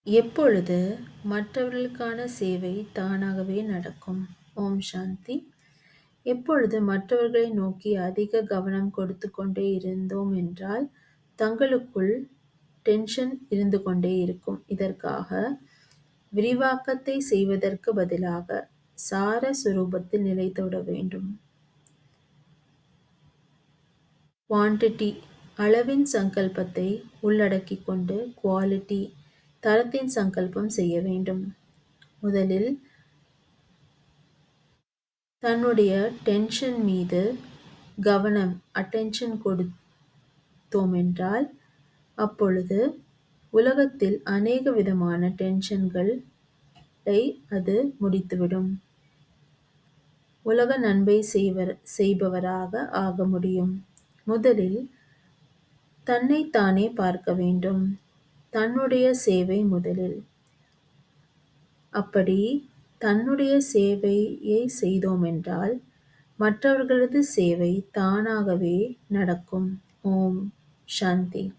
எப்பொழுது மற்றவர்களுக்கான சேவை தானாகவே நடக்கும். ஓம் சாந்தி. எப்பொழுது மற்றவர்களை நோக்கி அதிக கவனம் கொடுத்துக் கொண்டே இருந்தோம் என்றால் தங்களுக்குள் டென்ஷன் இருந்து கொண்டே இருக்கும். இதற்காக விரிவாக்கத்தை செய்வதற்கு பதிலாக சார சுரூபத்தில் நிலைத்துவிட வேண்டும். குவான்டிட்டி அளவின் சங்கல்பத்தை உள்ளடக்கிக் கொண்டு குவாலிட்டி தரத்தின் சங்கல்பம் செய்ய வேண்டும். முதலில் தன்னுடைய டென்ஷன் மீது கவனம் அட்டென்ஷன் கொடுத்தோமென்றால் அப்பொழுது உலகத்தில் அநேக விதமான டென்ஷன்களை அது முடித்துவிடும். உலக நன்மை செய்பவராக ஆக முடியும். முதலில் தன்னைத்தானே பார்க்க வேண்டும். தன்னுடைய சேவை முதலில். அப்படி தன்னுடைய சேவையை செய்தோமென்றால் மற்றவர்களது சேவை தானாகவே நடக்கும். ஓம் சாந்தி.